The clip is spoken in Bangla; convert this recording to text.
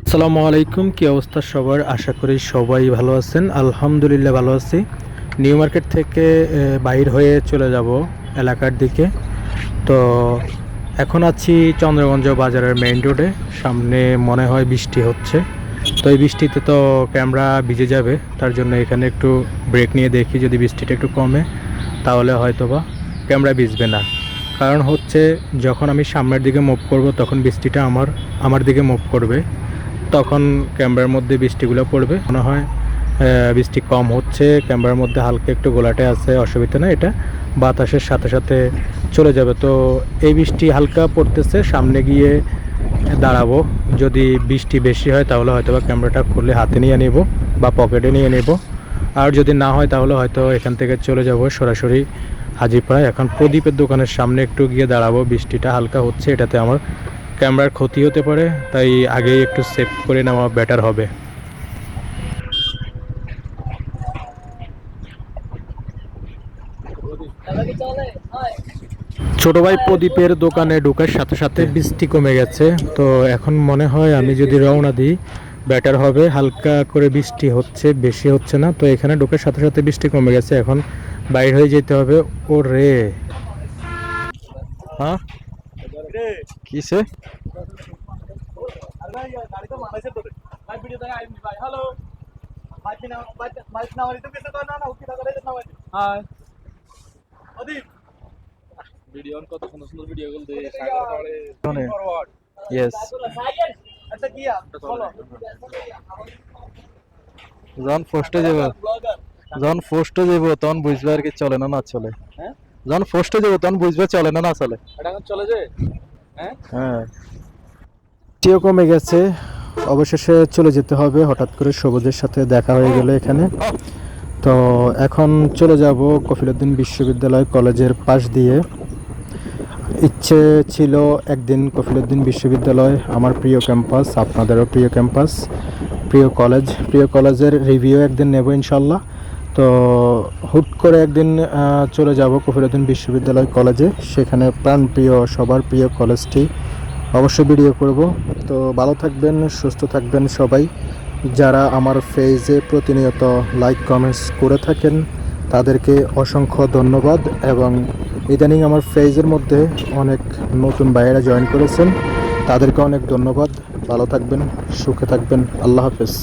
আসসালামু আলাইকুম, কি অবস্থা সবার? আশা করি সবাই ভালো আছেন। আলহামদুলিল্লাহ ভালো আছি। নিউ মার্কেট থেকে বাইর হয়ে চলে যাব এলাকার দিকে। তো এখন আছি চন্দ্রগঞ্জ বাজারের মেইন রোডে। সামনে মনে হয় বৃষ্টি হচ্ছে, তো এই বৃষ্টিতে তো ক্যামেরা ভিজে যাবে। তার জন্য এখানে একটু ব্রেক নিয়ে দেখি, যদি বৃষ্টিটা একটু কমে তাহলে হয়তোবা ক্যামেরা ভিজবে না। কারণ হচ্ছে যখন আমি সামনের দিকে মুভ করব তখন বৃষ্টিটা আমার দিকে মুভ করবে, তখন ক্যামেরার মধ্যে বৃষ্টিগুলো পড়বে। মনে হয় বৃষ্টি কম হচ্ছে, ক্যামেরার মধ্যে হালকা একটু গোলাটে আছে, অসুবিধা না, এটা বাতাসের সাথে সাথে চলে যাবে। তো এই বৃষ্টি হালকা পড়তেছে, সামনে গিয়ে দাঁড়াবো। যদি বৃষ্টি বেশি হয় তাহলে হয়তো বা ক্যামেরাটা খুলে হাতে নিয়ে নেব বা পকেটে নিয়ে নেব। আর যদি না হয় তাহলে হয়তো এখান থেকে চলে যাব সরাসরি হাজিপাড়ায়। এখন প্রদীপের দোকানের সামনে একটু গিয়ে দাঁড়াবো। বৃষ্টিটা হালকা হচ্ছে, এটাতে আমার ক্যামেরার ক্ষতি হতে পারে, তাই আগেই একটু সেভ করে নেওয়া বেটার হবে। ছোট ভাই প্রদীপের দোকানে ঢোকার সাথে সাথে বৃষ্টি কমে গেছে। তো এখন মনে হয় আমি যদি রওনা দিই বেটার হবে। হালকা করে বৃষ্টি হচ্ছে, বেশি হচ্ছে না। তো এখানে ঢোকার সাথে সাথে বৃষ্টি কমে গেছে, এখন বাইর হয়ে যেতে হবে। ও রে, হ্যাঁ কিসে ভিডিও কত সুন্দর সুন্দর ভিডিও গুলো দিয়ে সাগর পাড়ে ফরওয়ার্ড ইয়েস। আচ্ছা কি বলো যখন পোস্টে যাব যখন পোস্টে যাব তখন বুঝবে আর কি চলে না না চলে। হ্যাঁ, যখন পোস্টে যাব তখন বুঝবে চলে না না চলে। এটা এখন চলে যায়। হ্যাঁ, হ্যাঁ, টিও কমে গেছে, অবশেষে চলে যেতে হবে। হঠাৎ করে সবুজের সাথে দেখা হয়ে গেল এখানে। তো এখন চলে যাব কফিলউদ্দিন বিশ্ববিদ্যালয় কলেজের পাশ দিয়ে। ইচ্ছে ছিল একদিন কফিলউদ্দিন বিশ্ববিদ্যালয়, আমার প্রিয় ক্যাম্পাস, আপনাদেরও প্রিয় ক্যাম্পাস, প্রিয় কলেজের রিভিউ একদিন নেব ইনশাল্লাহ। তো হুট করে একদিন চলে যাব কফিলউদ্দিন বিশ্ববিদ্যালয় কলেজে, সেখানে প্রাণপ্রিয় সবার প্রিয় কলেজটি অবশ্যই ভিডিও করব। তো ভালো থাকবেন, সুস্থ থাকবেন সবাই। যারা আমার পেজে প্রতিনিয়ত লাইক কমেন্টস করে থাকেন তাদেরকে অসংখ্য ধন্যবাদ। এবং ইদানিং আমার পেজের মধ্যে অনেক নতুন ভাইয়েরা জয়েন করেছেন, তাদেরকে অনেক ধন্যবাদ। ভালো থাকবেন, সুখে থাকবেন। আল্লাহ হাফেজ।